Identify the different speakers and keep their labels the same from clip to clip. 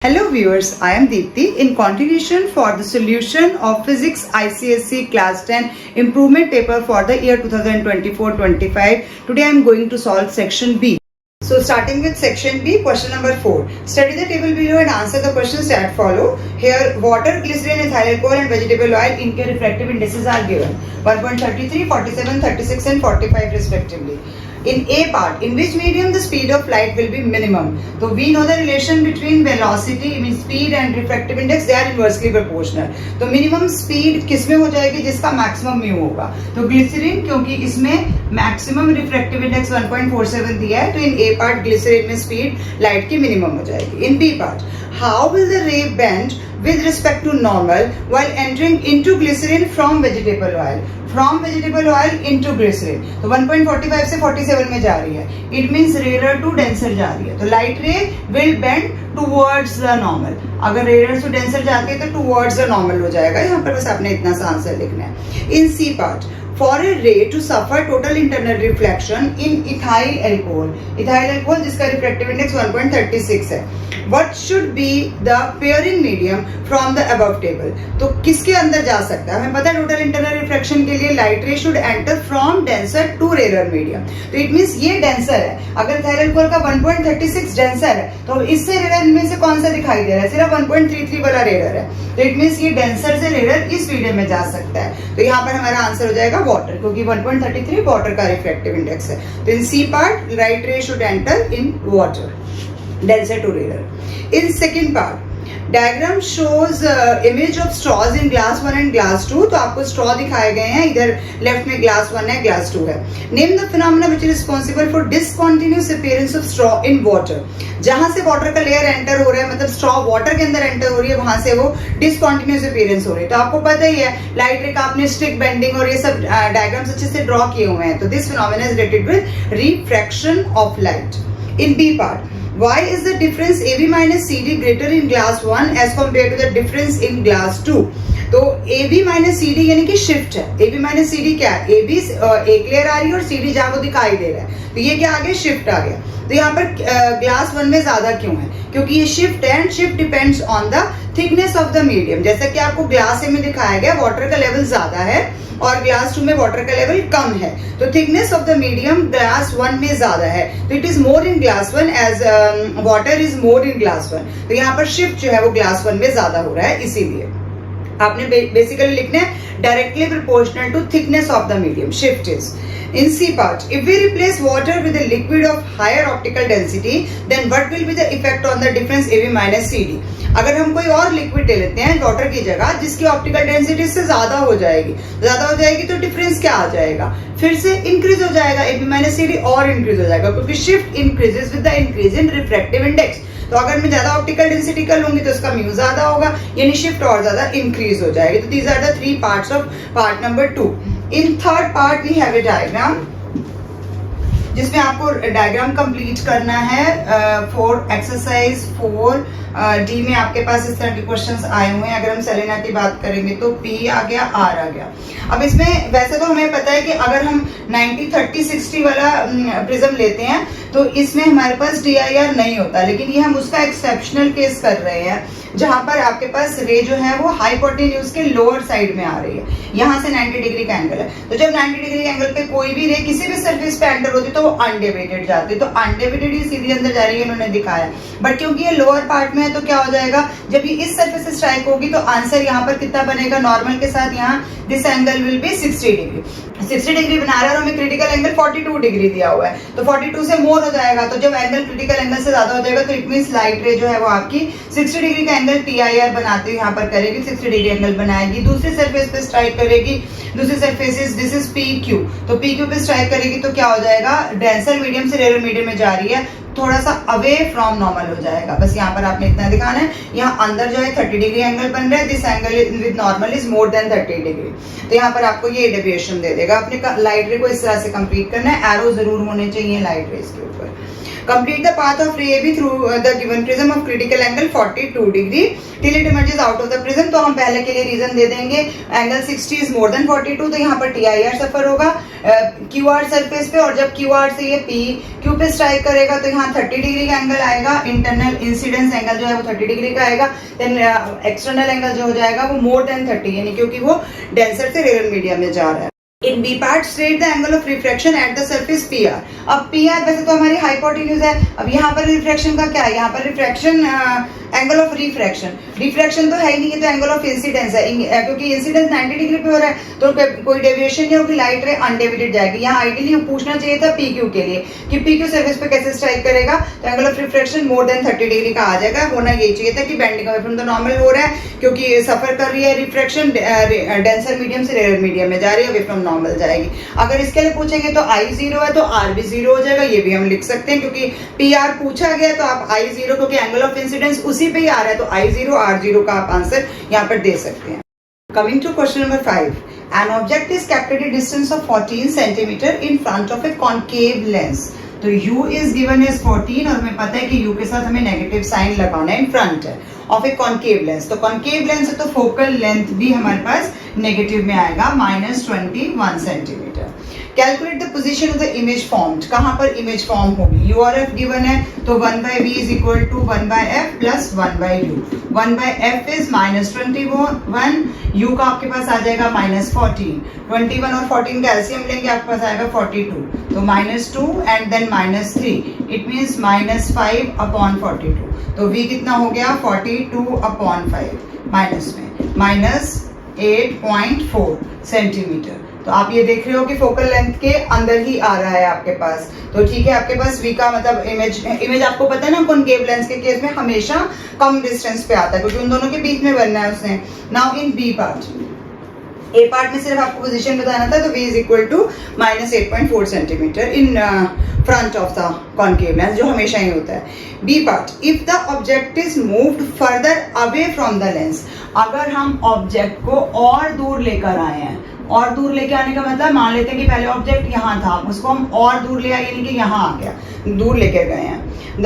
Speaker 1: Hello viewers, I am Deepti. In continuation for the solution of Physics ICSE Class 10 Improvement Paper for the year 2024-25, today I am going to solve section B. So starting with section B, question number 4. Study the table below and answer the questions that follow. Here water, glycerin, ethyl alcohol and vegetable oil इनके refractive indices are given 1.33, 47, 36 and 45 respectively. In A part, in which medium the speed of light will be minimum? So we know the relation between velocity, means speed and refractive index, they are inversely proportional. तो minimum speed किसमें हो जाएगी जिसका maximum mu होगा? तो glycerin क्योंकि इसमें maximum refractive index 1.47 दिया है, तो in A part glycerin में speed light की minimum हो जाएगी. In B part, how will the ray bend with respect to normal while entering into glycerin from vegetable oil? From vegetable oil into glycerin. तो 1.45 से 47 में जा रही है. It means rarer to denser जा रही है. तो light ray will bend towards the normal. अगर rarer to denser जाती है तो towards the normal हो जाएगा. यहाँ पर बस आपने इतना सा आंसर लिखना है. In C part, for a ray to suffer total internal reflection in ethyl alcohol जिसका refractive index 1.36 है. What should be the pairing medium from the above table? तो किसके अंदर जा सकता है? हमें पता है टोटल इंटरनल रिफ्लेक्शन के लिए light ray should enter from denser to rare medium. तो इट मींस ये डेंसर है. अगर ethyl alcohol का 1.36 डेंसर है तो इससे रेयर में से कौन सा दिखाई दे रहा है? सिर्फ 1.33 वाला रेयर है. तो इट मींस ये डेंसर से रेयर इस मीडियम में जा सकता है. तो यहाँ पर हमारा आंसर हो जाएगा वाटर, क्योंकि 1.33 वाटर का रिफ्लेक्टिव इंडेक्स है. तो in C part light ray should enter in water, denser to rarer. In second part, diagram shows image of straws in glass 1 and glass 2. तो आपको straw दिखाए गए हैं. इधर लेफ्ट में glass 1 है, glass 2 है. Name the phenomena which is responsible for discontinuous appearance of straw in water. जहां से वाटर का लेयर एंटर हो रहा है, मतलब स्ट्रॉ वाटर के अंदर एंटर हो रही है, वहां से वो डिसकॉन्टिन्यूस अपीयरेंस हो रही है. तो आपको पता ही है लाइट रे का आपने स्टिक बेंडिंग और ये सब डायग्राम्स अच्छे से ड्रॉ किए हुए हैं. तो this phenomena is related with refraction of light. In B part, why is the difference AB minus CD greater in glass 1 as compared to the difference in glass 2? तो AB minus CD यानी कि shift है. AB minus CD क्या है? AB एक layer आ रही है और CD जहां वो दिखाई दे रहा है, तो ये क्या आ गया? शिफ्ट आ गया. तो यहाँ पर ग्लास 1 में ज्यादा क्यों है? क्योंकि ये शिफ्ट है and shift depends on the thickness of the medium. जैसा कि आपको ग्लास ए में दिखाया गया, वाटर का लेवल ज्यादा है और ग्लास 2 में वाटर का लेवल कम है. तो thickness of the medium glass 1 में ज्यादा है, तो it is more in glass 1 as water is more in glass 1. तो यहाँ पर शिफ्ट जो है वो ग्लास 1 में ज्यादा हो रहा है. इसीलिए आपने बेसिकली लिखना है directly proportional to thickness of the medium. Shift is in C part, if we replace water with a liquid of higher optical density, then what will be the effect on the difference AB minus CD? अगर हम कोई और liquid ले लेते हैं water की जगह जिसकी ऑप्टिकल डेंसिटी से ज्यादा हो जाएगी तो डिफरेंस क्या आ जाएगा? फिर से इंक्रीज हो जाएगा. AB माइनस CD और इंक्रीज हो जाएगा, क्योंकि shift increases with the increase in refractive index. तो अगर मैं ज्यादा ऑप्टिकल डेंसिटी कर लूंगी तो इसका म्यू ज्यादा होगा, यानी शिफ्ट और ज्यादा इंक्रीज हो जाएगी. तो these are the three parts of part number 2. In third part we have a diagram जिसमें आपको डायग्राम कंप्लीट करना है. फॉर एक्सरसाइज 4D में आपके पास इस तरह के क्वेश्चंस आए हुए हैं. अगर हम सेलेना की बात करेंगे तो P आ गया, R आ गया. अब इसमें वैसे तो हमें पता है कि अगर हम 90, 30, 60 वाला प्रिज्म लेते हैं तो इसमें हमारे पास DIR नहीं होता, लेकिन ये हम उसका एक्सेप्शनल केस कर रहे हैं जहां पर आपके पास रे जो है वो हाइपोटेन्यूज के लोअर साइड में आ रही है. यहाँ से 90 डिग्री का एंगल है, तो जब 90 डिग्री एंगल पे कोई भी रे किसी भी सरफेस पे एंटर होती है तो वो अनडिवाइडेड जाती है. तो अनडिवाइडेड ही सीधी अंदर जा रही है, इन्होंने दिखाया. बट क्योंकि ये लोअर पार्ट में है तो क्या हो जाएगा, जब ये इस सरफेस से स्ट्राइक होगी तो आंसर यहाँ पर कितना बनेगा? नॉर्मल के साथ यहाँ this angle will be 60 degree. 60 degree बना रहा है और हमें क्रिटिकल एंगल 42 डिग्री दिया हुआ है, तो 42 से मोर हो जाएगा. तो जब एंगल क्रिटिकल एंगल से ज्यादा हो जाएगा तो इट मींस लाइट रे जो है वो आपकी 60 डिग्री का एंगल TIR बनाते हुए यहाँ पर करेगी, 60 डिग्री एंगल बनाएगी. दूसरी सरफेस पे स्ट्राइक करेगी, दूसरी सरफेस दिस इज PQ. तो PQ पे स्ट्राइक करेगी तो क्या हो जाएगा? डेंसर मीडियम से रेयर मीडियम में जा रही है, थोड़ा सा अवे फ्रॉम नॉर्मल हो जाएगा. बस यहाँ पर आपने इतना दिखाना है. यहाँ अंदर जो है 30 डिग्री एंगल बन रहा है, this angle with normal is more than 30 degree. तो यहाँ पर आपको ये डेविएशन दे देगा. अपने लाइट रे को इस तरह से कंप्लीट करना है. एरो जरूर होने चाहिए लाइट रेस के ऊपर. कंप्लीट द पाथ ऑफ रे AB through the given prism of critical angle 42 degree till it emerges out of the prism. तो हम पहले के लिए रीजन दे देंगे, एंगल 60 इज मोर देन 42, तो यहाँ पर TIR सफर होगा QR सरफेस पे, और जब QR से ये PQ पे स्ट्राइक करेगा तो यहाँ 30 डिग्री का एंगल आएगा। इंटरनल इंसिडेंस एंगल जो है वो 30 डिग्री का आएगा। देन एक्सटर्नल एंगल जो हो जाएगा वो मोर देन 30, यानी क्योंकि वो डेंसर से रेयर मीडियम में जा रहा है। इन B part straight the angle of refraction at the surface PR। अब PR वैसे तो हमारी हाइपोटेन्यूज है, अब यहाँ पर रिफ्रैक्शन का क्या है, यहाँ पर रिफ्रैक्शन एंगल ऑफ रिफ्रैक्शन तो है ही नहीं, है तो एंगल ऑफ इंसिडेंस है, क्योंकि इंसिडेंस 90 डिग्री पे हो रहा है तो कोई डेविएशन नहीं होगी, लाइट रे अनडेविएटेड जाएगी। यहाँ आइडियली पूछना चाहिए था PQ के लिए कि PQ सरफेस पे कैसे स्ट्राइक करेगा, तो angle of refraction more than 30 degree का आ जाएगा। होना यही चाहिए था कि bending away from the normal हो रहा है, क्योंकि सफर कर रही है रिफ्रैक्शन डेंसर मीडियम से रेयर मीडियम में जा रही है, अवे फ्रॉम नॉर्मल जाएगी। अगर इसके लिए पूछेंगे तो I 0 है तो R भी 0 हो जाएगा, ये भी हम लिख सकते हैं, क्योंकि PR पूछा गया तो आप I 0, क्योंकि एंगल ऑफ इंसिडेंस उसी पे ही आ रहा है तो I 0 R 0 का आप आंसर यहाँ पर दे सकते हैं। Coming to question number 5, an object is kept at a distance of 14 centimeter in front of a concave lens। तो U is given as 14 और हमें पता है कि U के साथ हमें नेगेटिव साइन लगाना है इन front of a concave lens. तो कॉन्केव लेंस है तो फोकल लेंथ भी हमारे पास नेगेटिव में आएगा, -21 centimetre. Calculate the position of the image formed. कहाँ पर इमेज फॉर्म होगी, URF गिवन है तो 1/V is equal to 1/F plus 1/U। 1/F is -21, U का आपके पास आ जाएगा -14, 21 और 14 का एलसीएम लेंगे आपके पास आएगा 42, तो -2 एंड देन -3, इट मीन्स -5/42। तो V कितना हो गया 42/5, माइनस में -8.4 सेंटीमीटर। तो आप ये देख रहे हो कि फोकल लेंथ के अंदर ही आ रहा है आपके पास, तो ठीक है आपके पास V का मतलब इमेज आपको पता है ना, कॉन्केव लेंस के केस में हमेशा कम डिस्टेंस पे आता है, क्योंकि उन दोनों के बीच में बनना है उसने। Now in B part, A part में सिर्फ आपको पोजीशन बताना था, तो V is equal to -8.4 centimetre in front of the concave lens, जो हमेशा ही होता है। B part, if the object is moved further away from the lens. अगर हम ऑब्जेक्ट को और दूर लेकर आए हैं, और दूर लेके आने का मतलब मान लेते हैं कि पहले ऑब्जेक्ट यहाँ था, उसको हम और दूर ले आए, यानी कि यहाँ आ गया, दूर लेकर गए हैं।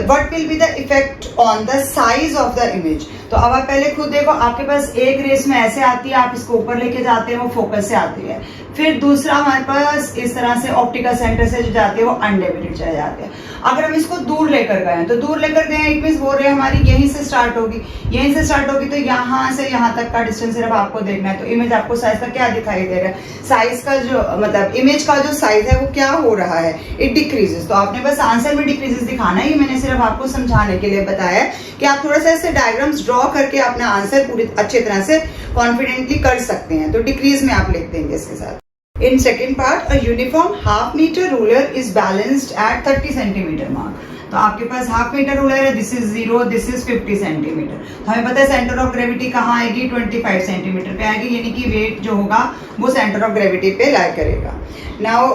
Speaker 1: What will be the effect on the size of the image? तो अब आप पहले खुद देखो, आपके पास एक रेस में ऐसे आती है, आप इसको ऊपर लेके जाते हैं वो फोकस से आती है, फिर दूसरा हमारे पास इस तरह से ऑप्टिकल सेंटर से जो जाती है वो अनडेविएटेड चले जाते हैं। अगर हम इसको दूर लेकर गए हैं, तो दूर लेकर गए इट मींस वो रे हमारी यहीं से स्टार्ट होगी, यहीं से स्टार्ट होगी, तो यहाँ से यहाँ तक का डिस्टेंस सिर्फ आपको देखना है। तो इमेज आपको साइज का क्या दिखाई दे रहा है, साइज का जो मतलब इमेज का जो साइज है वो क्या हो रहा है, इट डिक्रीजेस। तो आपने बस आंसर में डिक्रीजेस दिखाना है, ये मैंने सिर्फ आपको समझाने के लिए बताया कि आप थोड़ा सा ऐसे डायग्राम्स ड्रॉ करके अपना आंसर पूरी अच्छी तरह से कॉन्फिडेंटली कर सकते हैं। तो डिक्रीज में आप लिख देंगे इसके साथ। In second part, a uniform half meter ruler is balanced at 30 centimeter mark। तो आपके पास हाफ मीटर रूलर है, this is 0, this is 50 centimetre. तो हमें पता है सेंटर ऑफ ग्रेविटी कहाँ आएगी, 25 सेंटीमीटर पे आएगी, यानी कि वेट जो होगा वो सेंटर ऑफ ग्रेविटी पे लाई करेगा। Now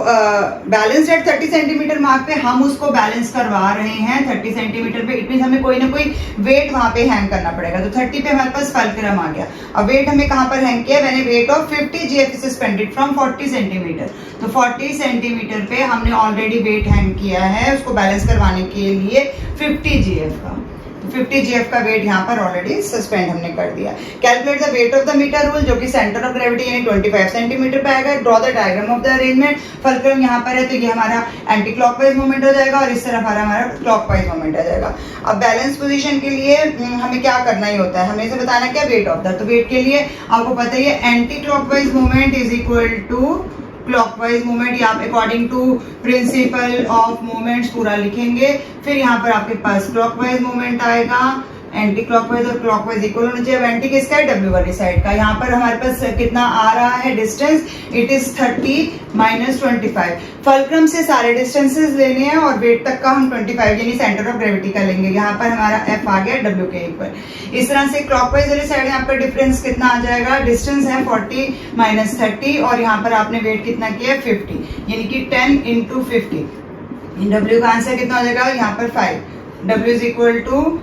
Speaker 1: balance at 30 centimetre mark पे हम उसको बैलेंस करवा रहे हैं 30 सेंटीमीटर पे, इट मीन हमें कोई ना कोई वेट वहां पे हैंग करना पड़ेगा। तो 30 पे हमारे पास फल्क्रम आ गया। अब वेट हमें कहाँ पर हैंग किया, मैंने weight of 50 GF suspended from 40 centimetre. तो 40 सेंटीमीटर पे हमने ऑलरेडी वेट हैंग किया है उसको बैलेंस करवाने के लिए 50 GF का। तो 50 GF का वेट यहाँ पर ऑलरेडी सस्पेंड हमने कर दिया। Calculate the weight of the metre rule, जो कि सेंटर ऑफ ग्रेविटी यानी 25 सेंटीमीटर पे आएगा। Draw the diagram of the arrangement. Fulcrum यहाँ पर है तो ये हमारा एंटी क्लॉकवाइज मूवमेंट हो जाएगा और इस तरफ हमारा क्लॉकवाइज मूवमेंट आ जाएगा। अब बैलेंस पोजीशन के लिए हमें क्या करना ही होता है, हमें इसे बताना क्या, वेट ऑफ द। तो वेट के लिए आपको पता ही है anti clockwise movement is equal to clockwise movement, या आप according to principle of movements पूरा लिखेंगे। फिर यहाँ पर आपके पास क्लॉकवाइज मूवमेंट आएगा, एंटी क्लॉकवाइज और क्लॉकवाइज इक्वल होना चाहिए। अब एंटी किसका है, W वाली साइड का। यहाँ पर हमारे पास कितना आ रहा है डिस्टेंस, इट इज 30 - 25। फल्क्रम से सारे डिस्टेंसेस लेने हैं और वेट तक का हम 25 यानी सेंटर ऑफ ग्रेविटी का लेंगे। यहाँ पर हमारा F आ गया W के ऊपर। इस तरह से क्लॉकवाइज वाली साइड यहाँ पर डिफरेंस कितना आ जाएगा, डिस्टेंस है 40 - 30 और यहाँ पर आपने वेट कितना किया 50 यानी कि 10 × 50। W का आंसर कितना हो जाएगा, यहाँ पर 5। W इज इक्वल टू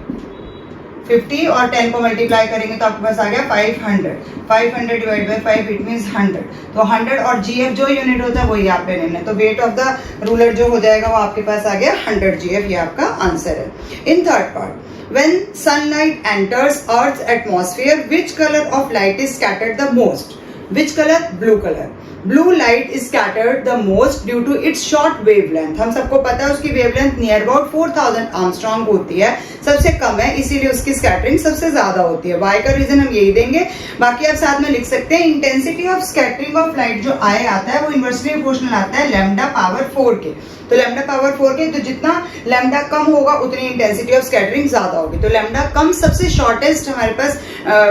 Speaker 1: 50 और 10 को मल्टीप्लाई करेंगे तो आपके पास आ गया 500. 500 डिवाइड बाई 5 इट मीन्स 100. तो 100 और GF जो यूनिट होता है वही आपने लेना है. तो वेट ऑफ द रूलर जो हो जाएगा वो आपके पास आ गया 100 GF. ये आपका आंसर है. इन third part, when sunlight enters Earth's atmosphere, which color of light is scattered the most? Which color? Blue color. Blue light is scattered the most due to its short wavelength. हम सबको पता है उसकी wavelength near about 4000 Armstrong होती है, सबसे कम है, इसीलिए उसकी स्कैटरिंग सबसे ज्यादा होती है. वाई का रीजन हम यही देंगे. बाकी आप साथ में लिख सकते हैं intensity of scattering of light जो आई आता है वो इनवर्सली प्रोपोर्शनल आता है लैम्डा पावर 4 के. तो लैम्डा पावर 4 के, तो जितना लैम्डा कम होगा उतनी इंटेंसिटी ऑफ स्कैटरिंग ज्यादा होगी. तो लैम्डा कम सबसे शॉर्टेस्ट हमारे पास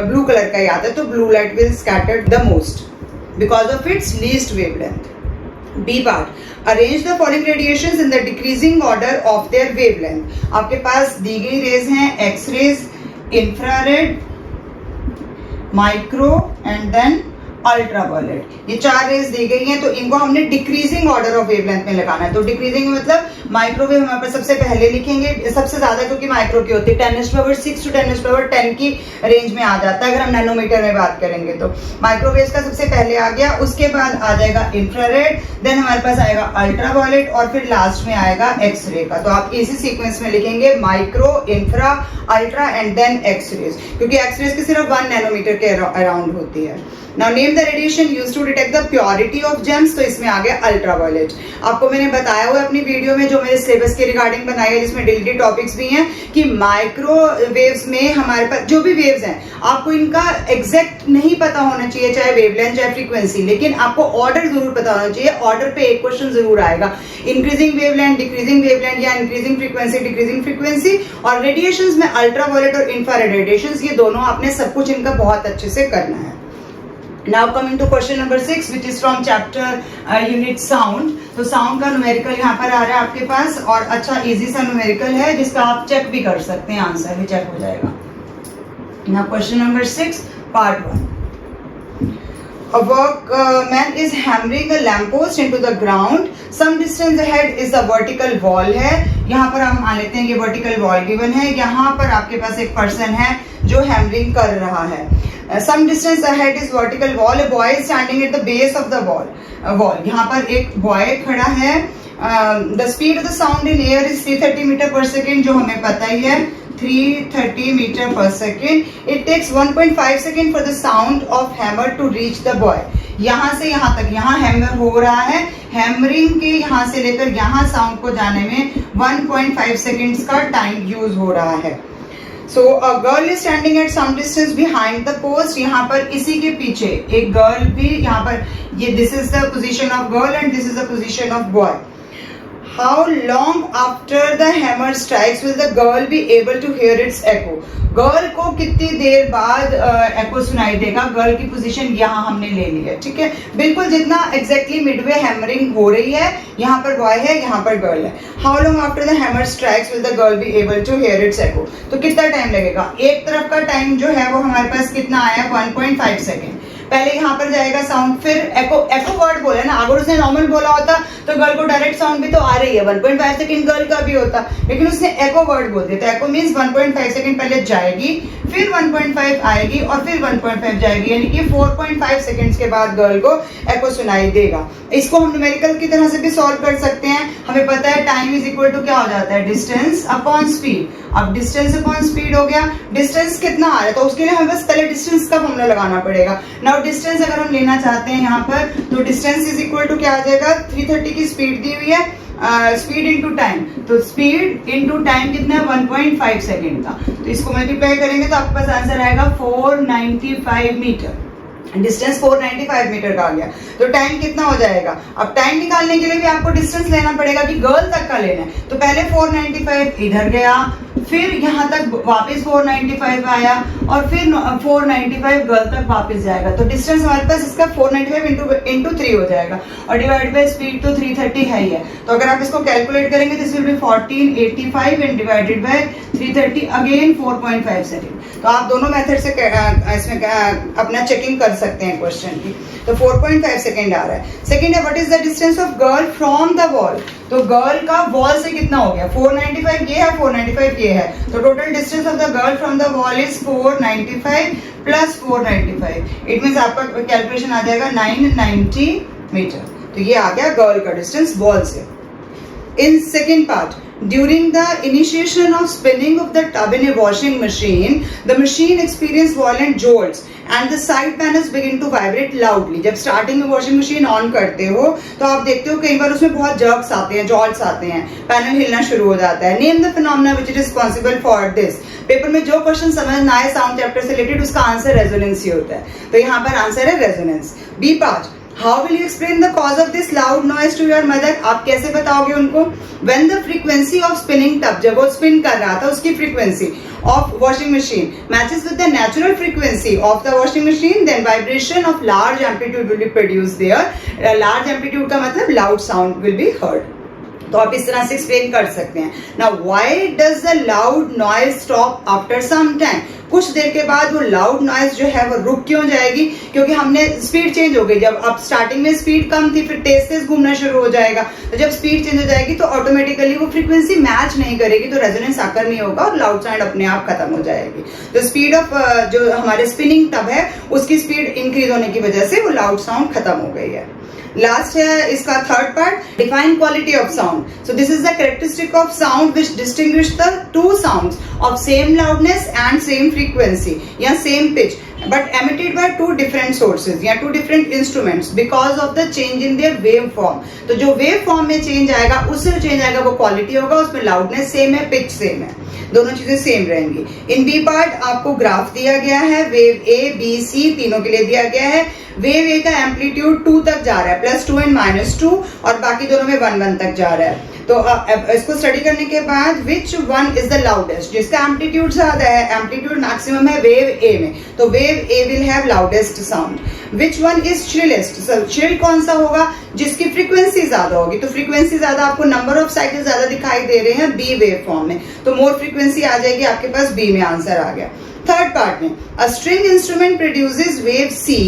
Speaker 1: ब्लू कलर का ही आता है. तो blue light will scattered the most because of its least wavelength. B part, arrange the falling radiations in the decreasing order of their wavelength. आपके पास दी गई रेज हैं X rays, infrared, micro and then ultraviolet. ये 4 raise दी गई हैं. तो इनको हमने decreasing order of wavelength में लगाना है. तो डिक्रीजिंग मतलब माइक्रोवेव हमारे पास सबसे पहले लिखेंगे, सबसे ज्यादा क्योंकि माइक्रो की होती है 10⁻6 to 10⁻10 की रेंज में आ जाता है अगर हम नैनोमीटर में बात करेंगे. तो माइक्रोवेव का सबसे पहले आ गया, उसके बाद आ जाएगा इंफ्रारेड, देन हमारे पास आएगा अल्ट्रावायलेट और फिर लास्ट में आएगा एक्सरे का. तो आप इसी सीक्वेंस में लिखेंगे micro, infra, ultra and then X rays, क्योंकि एक्सरेज की सिर्फ 1 नैनोमीटर के अराउंड होती है. Now name the radiation used to detect the purity of gems. तो इसमें आ गया अल्ट्रावायलेट. आपको मैंने बताया हुआ अपनी वीडियो में जो मेरे सिलेबस के रिगार्डिंग बनाई है जिसमें डिलीटेड टॉपिक्स भी हैं कि माइक्रोवेव्स में हमारे पास जो भी वेव्स हैं आपको इनका एग्जैक्ट नहीं पता होना चाहिए, चाहे वेवलेंथ चाहे फ्रीक्वेंसी, लेकिन आपको ऑर्डर जरूर पता होना चाहिए. ऑर्डर पे एक क्वेश्चन जरूर आएगा, इंक्रीजिंग वेवलेंथ, डिक्रीजिंग वेवलेंथ या इंक्रीजिंग फ्रीक्वेंसी, डिक्रीजिंग फ्रीक्वेंसी. और रेडिएशंस में अल्ट्रावायलेट और इंफ्रारेड रेडिएशंस, ये दोनों आपने सब कुछ इनका बहुत अच्छे से करना है. Now coming to question number 6 which is from chapter unit sound. तो साउंड का न्यूमेरिकल यहाँ पर आ रहा है आपके पास और अच्छा इजी सा न्यूमेरिकल है जिसका आप चेक भी कर सकते हैं, आंसर भी चेक हो जाएगा. Now question number 6 part 1. A workman is hammering a lamppost into the ground. Some distance ahead is the vertical wall है. यहाँ पर हम मान लेते हैं ये vertical wall given है. यहाँ पर आपके पास एक पर्सन है जो हैमरिंग कर रहा है. Some distance ahead is vertical wall. A boy is standing at the base of the wall. यहाँ पर एक boy खड़ा है. The speed of the sound in air is 330 meter per second, जो हमें पता ही है 330 meter per second. It takes 1.5 second for the sound of hammer to reach the boy. यहाँ से यहाँ तक, यहाँ हैमर हो रहा है, हैमरिंग के यहाँ से लेकर यहाँ साउंड को जाने में 1.5 सेकेंड्स का टाइम यूज हो रहा है. So a girl is standing at some distance behind the post. यहाँ पर इसी के पीछे एक गर्ल भी, यहाँ पर ये this is the position of girl and this is the position of boy. How long after the hammer strikes will the girl be able to hear its echo? Girl को कितनी देर बाद एको सुनाई देगा? गर्ल की पोजीशन यहाँ हमने ले ली है, ठीक है, बिल्कुल जितना एग्जैक्टली मिडवे हैमरिंग हो रही है, यहाँ पर बॉय है, यहाँ पर गर्ल है. How long after the hammer strikes will the girl be able to hear its echo? तो कितना टाइम लगेगा? एक तरफ का टाइम जो है वो हमारे पास कितना आया, 1.5 सेकेंड. पहले यहाँ पर जाएगा साउंड, फिर एको, एको वर्ड बोला ना, अगर उसने नॉर्मल बोला होता तो गर्ल को डायरेक्ट साउंड भी तो आ रही है, 1.5 सेकंड गर्ल का भी होता, लेकिन उसने एको वर्ड बोल दिया. तो एको मींस 1.5 सेकंड पहले जाएगी, फिर 1.5 आएगी और फिर 1.5 जाएगी, यानी कि 4.5 सेकंड्स के बाद गर्ल को एको सुनाई देगा. इसको हम न्यूमेरिकल की तरह से भी सॉल्व कर सकते हैं. हमें पता है टाइम इज इक्वल टू क्या हो जाता है, डिस्टेंस अपॉन स्पीड. अब डिस्टेंस अपॉन स्पीड हो गया, डिस्टेंस कितना आ रहा है तो उसके लिए हमें बस पहले डिस्टेंस का फॉर्मूला लगाना पड़ेगा. नाउ डिस्टेंस अगर हम लेना चाहते हैं यहाँ पर तो डिस्टेंस इज इक्वल टू क्या आ जाएगा, 330 की स्पीड दी हुई है, स्पीड इनटू टाइम, तो स्पीड इनटू टाइम कितना है, 1.5 सेकेंड का. तो इसको मल्टीप्लाई करेंगे तो आपके पास आंसर आएगा 495 मीटर. डिस्टेंस 495 मीटर का आ गया. तो टाइम कितना हो जाएगा? अब टाइम निकालने के लिए भी आपको डिस्टेंस लेना पड़ेगा कि गर्ल तक का लेना है. तो पहले 495 इधर गया, फिर यहाँ तक वापस 495 आया और फिर 495 गर्ल तक वापस जाएगा. तो डिस्टेंस हमारे पास इसका 495 इंटू 3 हो जाएगा और डिवाइड बाय स्पीड तो 330 है ही है. तो अगर आप इसको कैलकुलेट करेंगे this will be 1485 and divided by 330 again 4.5 second. तो आप दोनों मेथड से इसमें अपना चेकिंग कर सकते हैं क्वेश्चन की. तो 4.5 सेकेंड आ रहा है. सेकेंड है what is the distance of girl from the wall? तो गर्ल का वॉल से कितना हो गया 495 ये है 495 ये है, तो total distance of the girl from the wall is 495 plus 495, it means आपका कैलकुलेशन आ जाएगा 990 मीटर। तो ये आ गया गर्ल का डिस्टेंस वॉल से। In second part, during the initiation of spinning of the tub in a washing machine, the machine experienced violent jolts and the side panels begin to vibrate loudly. जब starting में washing machine on करते हो तो आप देखते हो कई बार उसमें बहुत जर्क्स आते हैं, जॉल्ट्स आते हैं, पैनल हिलना शुरू हो जाता है। Name the phenomena which is responsible for this. Paper में जो क्वेश्चन समझ ना आए साउंड चैप्टर से रिलेटेड उसका आंसर रेजोनेंस ही होता है, तो यहाँ पर आंसर है resonance. B part, How will you explain the cause of this loud noise to your mother? आप कैसे बताओगे उनको? When the frequency of spinning tub, जब वो spin कर रहा था उसकी frequency of washing machine matches with the natural frequency of the washing machine, then vibration of large amplitude will be produced there. Large amplitude का मतलब loud sound will be heard. तो आप इस तरह से एक्सप्लेन कर सकते हैं। Now why does the loud noise stop after some time? कुछ देर के बाद वो लाउड नॉइज जो है वो रुक क्यों जाएगी? क्योंकि हमने स्पीड चेंज हो गई। जब अब स्टार्टिंग में स्पीड कम थी, फिर तेज तेज घूमना शुरू हो जाएगा, तो जब स्पीड चेंज हो जाएगी तो ऑटोमेटिकली वो फ्रीक्वेंसी मैच नहीं करेगी, तो रेजोनेंस आकर नहीं होगा और लाउड साउंड अपने आप खत्म हो जाएगी। तो स्पीड ऑफ जो हमारे स्पिनिंग टब है उसकी स्पीड इंक्रीज होने की वजह से वो लाउड साउंड खत्म हो गई है। लास्ट है इसका third part, define quality of sound. So this is the characteristic of sound which distinguish the two sounds of same loudness and same frequency या same pitch but emitted by two different sources या two different instruments because of the change in their wave form। तो जो wave form में change आएगा उससे जो change आएगा वो quality होगा, उसमें loudness same है, pitch same है, दोनों चीजें सेम रहेंगी। इन बी पार्ट आपको ग्राफ दिया गया है, वेव ए बी सी तीनों के लिए दिया गया है। वेव ए का एम्पलीट्यूड 2 तक जा रहा है, +2 एंड -2, और बाकी दोनों में 1 तक जा रहा है। तो इसको स्टडी करने के बाद which one is the loudest, जिसका एम्पलीट्यूड ज्यादा है, एम्पलीट्यूड मैक्सिमम है वेव ए में, तो wave A will have loudest sound. Which one is shrillest, shrill कौन सा होगा? जिसकी फ्रीक्वेंसी ज्यादा होगी। तो फ्रीक्वेंसी ज्यादा, आपको नंबर ऑफ साइकिल ज्यादा दिखाई दे रहे हैं बी वेव फॉर्म में, तो मोर फ्रीक्वेंसी आ जाएगी आपके पास, बी में आंसर आ गया। थर्ड पार्ट में a string instrument produces wave C,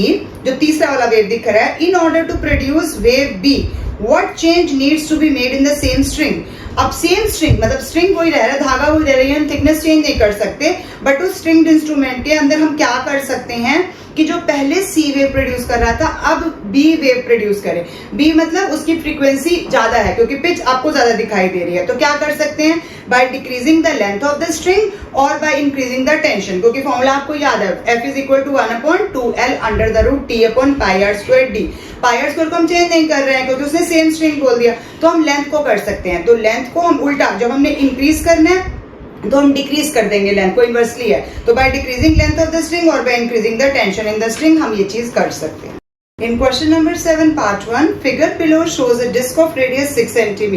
Speaker 1: जो तीसरा वाला वेव दिख रहा है, in order to produce wave B what change needs to be made in the same string। अब सेम स्ट्रिंग मतलब स्ट्रिंग वही रह रहा है, धागा वही रह रही है, हम थिकनेस चेंज नहीं कर सकते, बट उस स्ट्रिंग इंस्ट्रूमेंट के अंदर हम क्या कर सकते हैं कि जो पहले सी वेव प्रोड्यूस कर रहा था अब बी वेव प्रोड्यूस करे। बी मतलब उसकी फ्रीक्वेंसी ज्यादा है क्योंकि पिच आपको ज्यादा दिखाई दे रही है, तो क्या कर सकते हैं? By decreasing the length of the string और बाय इंक्रीजिंग द टेंशन, क्योंकि फॉर्मूला आपको याद है, F is equal to 1/2L under the root T upon pi R square D. Pi R square को हम चेंज नहीं कर रहे हैं क्योंकि उसने सेम स्ट्रिंग बोल दिया, तो हम लेंथ को कर सकते हैं। तो लेंथ को हम उल्टा, जब हमने इंक्रीज करना है तो हम डिक्रीज कर देंगे, लेंथ को इनवर्सली है, तो by decreasing length of the string और by increasing the tension in the string हम ये चीज कर सकते हैं। In question number 7 part 1, figure below shows a disc of radius 6 cm.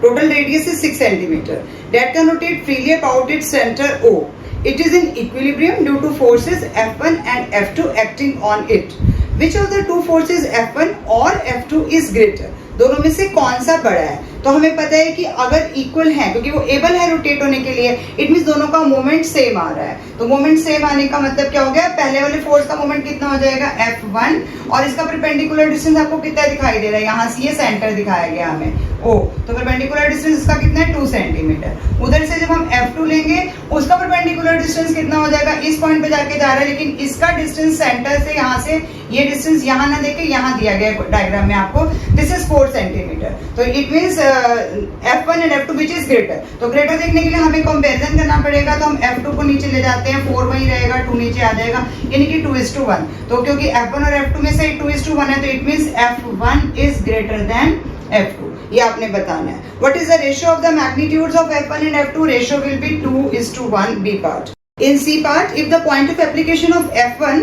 Speaker 1: Total radius is 6 cm. That can rotate freely about its center O. It is in equilibrium due to forces F1 and F2 acting on it. Which of the two forces F1 or F2 is greater? दोनों में से कौन सा बड़ा है? तो हमें पता है कि अगर इक्वल है, क्योंकि वो एबल है रोटेट होने के लिए, इट मीन दोनों का मोमेंट सेम आ रहा है। तो मोमेंट सेम आने का मतलब क्या हो गया? पहले वाले फोर्स का मोमेंट कितना हो जाएगा? F1, और इसका परपेंडिकुलर डिस्टेंस आपको कितना दिखाई दे रहा है? यहाँ से ये सेंटर दिखाया गया हमें O, तो परपेंडिकुलर डिस्टेंस इसका कितना है? 2 सेंटीमीटर। उधर से जब हम F2 लेंगे उसका परपेंडिकुलर डिस्टेंस कितना हो जाएगा? इस पॉइंट पे जाके जा रहा है, लेकिन इसका डिस्टेंस सेंटर से यहाँ से, ये डिस्टेंस यहाँ ना देके यहाँ दिया गया डायग्राम में आपको, दिस इज 4 सेंटीमीटर। तो it means F1 and F2 which is greater. तो ग्रेटर देखने के लिए हमें कंपेरिजन करना पड़ेगा, तो हम F2 को नीचे ले जाते हैं, 4 वही रहेगा, 2 नीचे आ जाएगा, यानी कि 2:1। तो क्योंकि F1 और F2 में से 2:1 है, तो it means F1 is greater than F2, ये आपने बताना है। What is the ratio of the magnitudes of F1 and F2? Ratio will be 2:1 B part. In C part, if the point of application of F1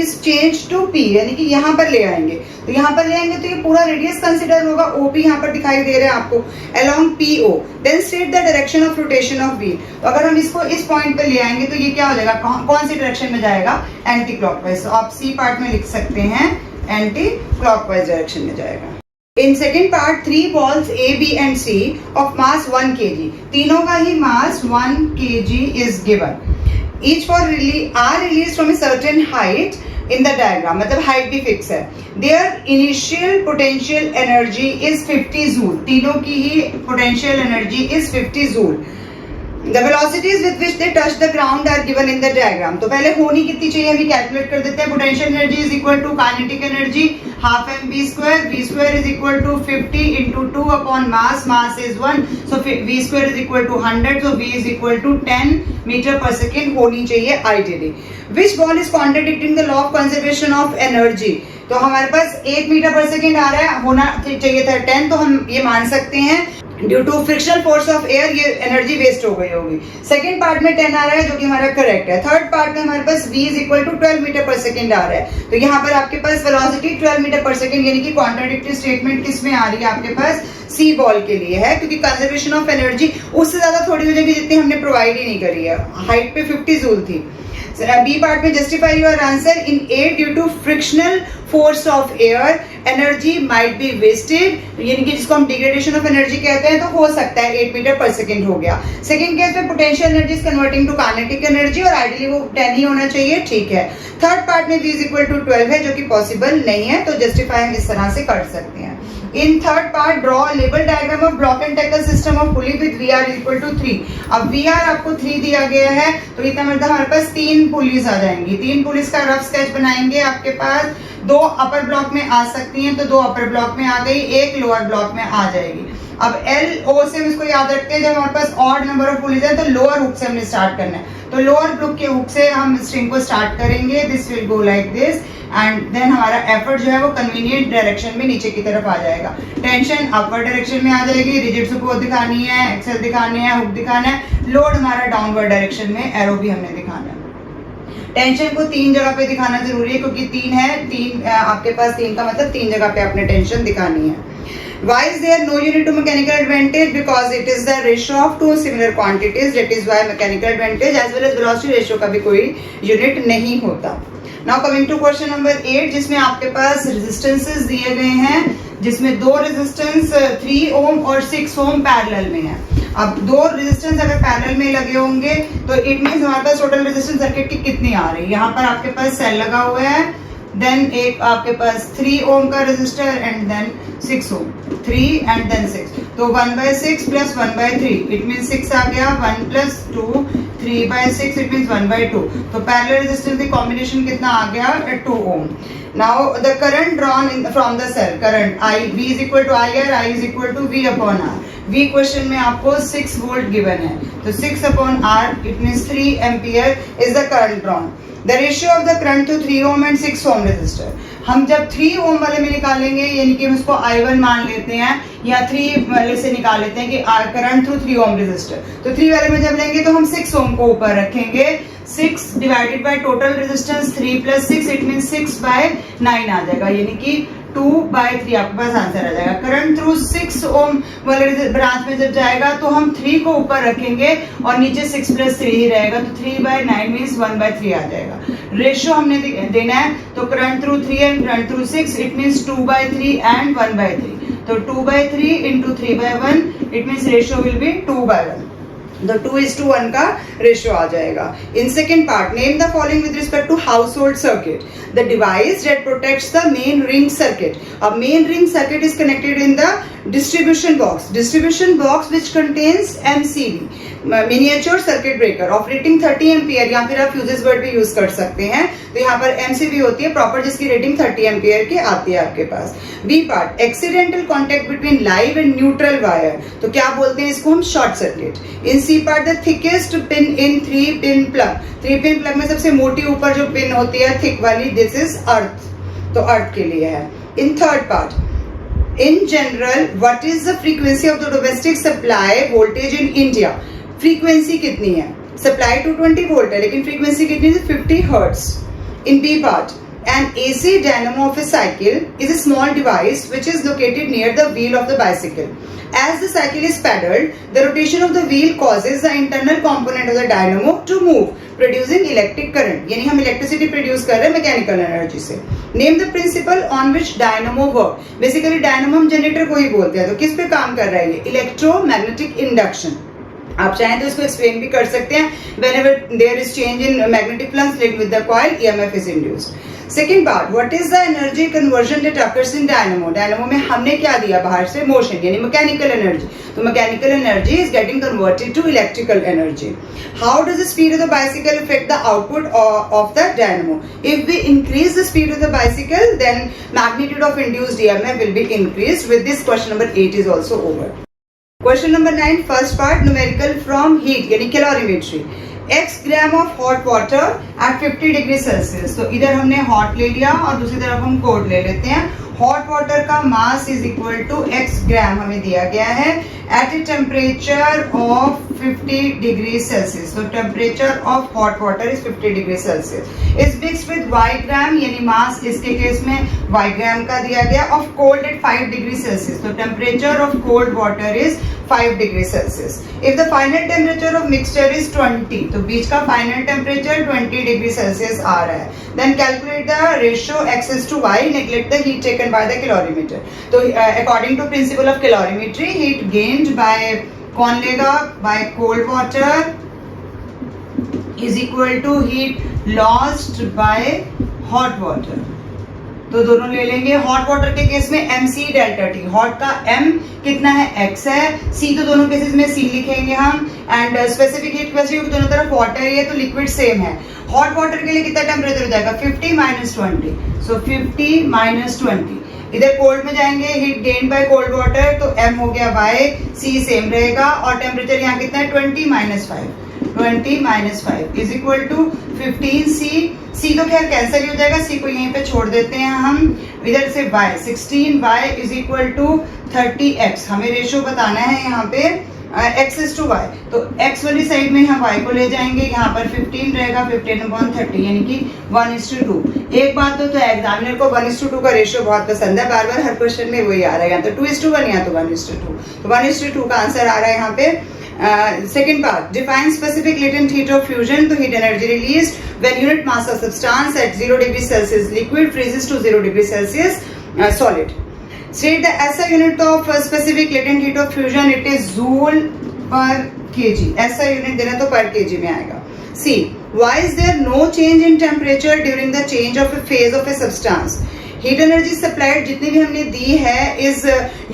Speaker 1: is changed to P, यानी कि यहाँ पर ले आएंगे, तो यहाँ पर ले आएंगे तो ये पूरा रेडियस कंसिडर होगा, OP यहाँ पर दिखाई दे रहा है आपको, along PO, then state the direction of rotation of wheel। तो अगर हम इसको इस पॉइंट पे ले आएंगे तो ये क्या हो जाएगा? कौन सी डायरेक्शन में जाएगा? Anti clockwise. तो आप C पार्ट में लिख सकते हैं एंटी क्लॉकवाइज डायरेक्शन में जाएगा। In second part, 3 balls A, B and C of mass 1 kg, तीनों का ही mass 1 kg is given. Each are released from a certain height in the diagram, मतलब हाइट भी फिक्स है। Their initial potential energy is 50 joule, तीनों की ही potential energy is 50 joule. The velocities with which they touch the ground are given in the diagram। तो पहले होनी कितनी चाहिए अभी कैलकुलेट कर देते हैं। Potential energy is equal to kinetic energy half mv square, v square is equal to 50 into 2 upon mass, mass is 1, so v square is equal to 100, so v is equal to 10 metre per second होनी चाहिए ideally. Which ball is contradicting the law of conservation of energy. तो हमारे पास 1 metre per second आ रहा है, होना चाहिए था 10, तो हम ये मान सकते हैं due to frictional force of air ये एनर्जी वेस्ट हो गई होगी। सेकंड पार्ट में 10 आ रहा है जो कि हमारा करेक्ट है। थर्ड पार्ट में हमारे पास v is equal to 12 metre per second आ रहा है, तो यहाँ पर आपके पास वेलोसिटी 12 मीटर पर सेकंड, यानी कि कॉन्ट्राडिक्टरी स्टेटमेंट किस में आ रही है आपके पास, सी बॉल के लिए है, क्योंकि कंजर्वेशन ऑफ एनर्जी उससे ज्यादा थोड़ी हो जाएगी जितनी हमने प्रोवाइड ही नहीं करी है। हाइट पे 50 जूल थी। बी पार्ट में justify your answer in A due to frictional force of air energy might be wasted, यानी कि जिसको हम डिग्रेडेशन ऑफ एनर्जी कहते हैं, तो हो सकता है 8 मीटर पर सेकंड हो गया। सेकंड केस में potential energy is converting to kinetic energy और आइडियली वो 10 ही होना चाहिए, ठीक है। थर्ड पार्ट में v इज इक्वल टू 12 है जो कि पॉसिबल नहीं है, तो जस्टिफाई हम इस तरह से कर सकते हैं। In third part, draw a label diagram of block and tackle system of pulley with VR equal to 3। अब VR आपको 3 दिया गया है, तो इतना मतलब हमारे पास 3 पुलीज आ जाएंगी। 3 पुलीज का रफ स्केच बनाएंगे। आपके पास 2 अपर ब्लॉक में आ सकती हैं, तो 2 अपर ब्लॉक में आ गई, 1 लोअर ब्लॉक में आ जाएगी। अब L O से हम इसको याद रखते हैं, जब हमारे पास ऑड नंबर ऑफ पुलीज है तो लोअर हुक से हमने स्टार्ट करना है, तो लोअर ब्लॉक के हुक से हम स्ट्रिंग को स्टार्ट करेंगे। This will go like this and then हमारा एफर्ट जो है वो कन्वीनियंट डायरेक्शन में नीचे की तरफ आ जाएगा। टेंशन अपर डायरेक्शन में आ जाएगी, रिजिड सपोर्ट दिखानी है, एक्सेल दिखाने हैं, हुक दिखाना है, लोड हमारा डाउनवर्ड डायरेक्शन में, एरो भी हमने दिखाना है। टेंशन को 3 जगह पे दिखाना जरूरी है, क्योंकि 3 है, 3 आपके पास 3 का मतलब 3 जगह पे आपने टेंशन दिखानी है। Why is there no unit to mechanical advantage? Because it is the ratio of two similar quantities. That is why mechanical advantage as well as velocity ratio का भी कोई यूनिट नहीं होता। Now coming to question number 8, जिसमें आपके पास resistances दिए गए हैं, जिसमें 2 रेजिस्टेंस 3 ओम और 6 ओम पैरेलल में है। अब 2 रेजिस्टेंस अगर पैरेलल में लगे होंगे तो इट मींस हमारे पास टोटल रेजिस्टेंस सर्किट की कितनी आ रही है। यहाँ पर आपके पास सेल लगा हुआ है, देन एक आपके पास 3 ओम का resistor and then 6 ohm, 3 and then 6, तो 1/6 प्लस 1/3 इट मींस 6 आ गया, 1 प्लस 2 3/6 इट मींस 1/2, तो पैरेलल रेजिस्टेंस की कॉम्बिनेशन कितना आ गया 2 ohm. Now the current drawn in from the cell, current I V is equal to IR, I is equal to V upon R। V question में आपको 6 volt given है, तो 6 अपॉन R it means 3 ampere is the current drawn. The ratio of the current to 3 ohm and 6 ohm resistor, हम जब 3 ओम वाले में निकालेंगे, यानी कि हम उसको I1 मान लेते हैं या 3 वाले से निकाल लेते हैं कि करंट थ्रू 3 ओम रेजिस्टर, तो 3 वाले में जब लेंगे तो हम 6 ओम को ऊपर रखेंगे। 6 divided by total resistance 3 plus 6 it mean 6/9 आ जाएगा, यानी कि 2/3 आपके पास आंसर आ जाएगा। करंट थ्रू 6 ओम वाले ब्रांच में जब जाएगा तो हम 3 को ऊपर रखेंगे और नीचे 6 प्लस 3 ही रहेगा, तो 3/9 मीन्स 1/3 आ जाएगा। रेशियो हमने देना है, तो current through 3 and current through 6 it means 2/3 and 1/3, तो 2/3 into 3/1 it means ratio will be 2/1, तो 2:1 का रेशियो आ जाएगा। In second part, name the following with respect to household circuit, the device that protects the main ring circuit. अब main ring circuit is connected in the distribution box which contains MCB, miniature circuit breaker operating 30 ampere, या फिर आप fuses word भी use कर सकते हैं, तो यहाँ पर MCB होती है प्रॉपर, जिसकी रेटिंग 30 एम्पियर की आती है आपके पास। B part, accidental contact between live and neutral wire, तो क्या बोलते हैं इसको हम, short circuit. In C part, the thickest pin in 3 pin plug, 3 pin plug में सबसे मोटी ऊपर जो पिन होती है थिक वाली, दिस इज अर्थ, तो अर्थ के लिए है। इन third part, in general what is the frequency of the domestic supply voltage in India, frequency कितनी है, supply 220 वोल्ट है लेकिन frequency कितनी है 50 hertz। in B part, an AC dynamo of a cycle is a small device which is located near the wheel of the bicycle. As the cycle is pedaled, the rotation of the wheel causes the internal component of the dynamo to move, producing electric current, यानी हम electricity produce कर रहे हैं mechanical energy से। Name the principle on which dynamo work, basically dynamo हम generator को ही बोलते हैं, तो किस पे काम कर रहा है ये, electromagnetic induction। आप चाहें तो इसको एक्सप्लेन भी कर सकते हैं, whenever there is change in magnetic flux linked with the coil, EMF is induced। Second part, what is the energy conversion that occurs in dynamo? Dynamo में हमने क्या दिया बाहर से? मोशन, यानी मैकेनिकल एनर्जी. तो mechanical energy is getting converted to electrical energy. How does the speed of the bicycle affect the output of the dynamo? If we increase the speed of the bicycle, then magnitude of induced EMF will be increased. With this question number 8 is also over. Question number 9, first part, numerical from heat यानी calorimetry. x gram of hot water at 50 degree Celsius. तो इधर हमने hot ले लिया और दूसरी तरफ हम कोल्ड ले लेते हैं. हॉट वाटर का mass is equal to x gram हमें दिया गया है at a temperature of 50 degree Celsius. तो temperature of hot water is 50 degree Celsius. Is mixed with y gram, यानी मास इसके केस में y ग्राम का दिया गया, of cold at 5 degree Celsius. तो temperature of cold water is 5 degree Celsius. If the final temperature of mixture is 20, तो बीच का फाइनल टेम्परेचर 20 डिग्री सेल्सियस आ रहा है. Then calculate the ratio x is to y, neglect the heat taken by the calorimeter. तो according to principle of calorimetry, heat gained by कौन लेगा? By cold water is equal to heat lost by hot water. तो दोनों ले लेंगे. Hot water के case में mc delta T. Hot का m कितना है? x है. c तो दोनों केसेस में c लिखेंगे हम. एंड स्पेसिफिक हीट कैपेसिटी दोनों तरफ वाटर ही है, तो लिक्विड सेम है. हॉट वाटर के लिए कितना टेम्परेचर हो जाएगा? 50 माइनस 20. सो 50 माइनस 20. इधर कोल्ड में जाएंगे, heat gain by cold water, तो m हो गया बाय c सेम रहेगा. और टेम्परेचर यहाँ कितना है? 20 minus 5. 20 minus 5 is equal to 15c. c तो खैर कैंसिल ही हो जाएगा, c को यहीं पे छोड़ देते हैं हम. इधर से y 16y is equal to 30x. हमें रेशियो बताना है यहाँ पे x इज टू y. तो x वाली साइड में यहाँ y को ले जाएंगे. यहाँ पर 15 रहेगा, 15/30 यानी कि 1:2. एक बात तो एग्जामिनर को 1:2 का रेशियो बहुत पसंद है. बार बार हर क्वेश्चन में वही आ रहा है, या तो 2:1 या तो 1:2. तो 1:2 का आंसर आ रहा है यहाँ पे. Second part, define specific latent heat of fusion. तो heat energy released when unit mass of substance at 0 degree Celsius liquid freezes to 0 degree Celsius solid. State the SI unit of specific latent heat of fusion. It is joule per kg. SI unit देना तो per kg में आएगा. C. Why is there no change in temperature during the change of a phase of a substance? Heat energy supplied जितनी भी हमने दी है is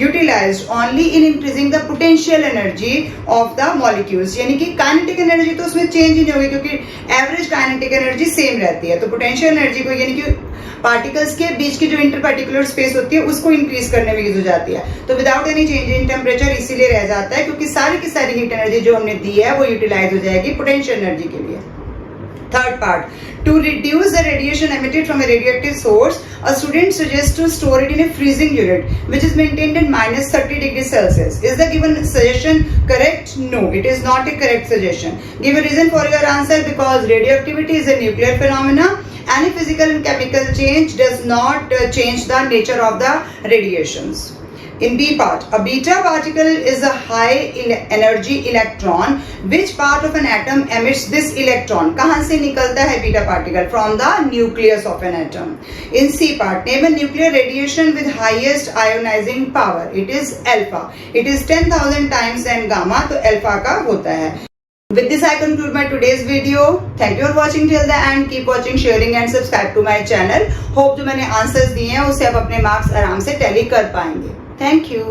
Speaker 1: utilised only in increasing the potential energy of the molecules. यानी कि kinetic energy तो उसमें change ही नहीं होगी, क्योंकि एवरेज काइनेटिक एनर्जी सेम रहती है. तो पोटेंशियल एनर्जी को, यानी कि पार्टिकल्स के बीच की जो इंटर पार्टिकुलर स्पेस होती है, उसको इंक्रीज करने में यूज हो जाती है. तो without any change in temperature इसीलिए रह जाता है, क्योंकि सारी की सारी हीट एनर्जी जो हमने दी है वो यूटिलाइज हो जाएगी पोटेंशियल एनर्जी के लिए. Third part, to reduce the radiation emitted from a radioactive source, a student suggests to store it in a freezing unit which is maintained at minus 30 degrees Celsius. Is the given suggestion correct? No, it is not a correct suggestion. Give a reason for your answer. Because radioactivity is a nuclear phenomena. Any physical and chemical change does not change the nature of the radiations. In B part, a beta particle is a high energy electron. Which part of an atom emits this electron? कहाँ से निकलता है beta particle? From the nucleus of an atom. In C part, name a nuclear radiation with highest ionizing power. It is alpha. It is 10,000 times than gamma. तो alpha का होता है. With this, I conclude my today's video. Thank you for watching till the end. Keep watching, sharing and subscribe to my channel. Hope जो मैंने answers दिए हैं उससे आप अपने marks आराम से tally कर पाएंगे. Thank you.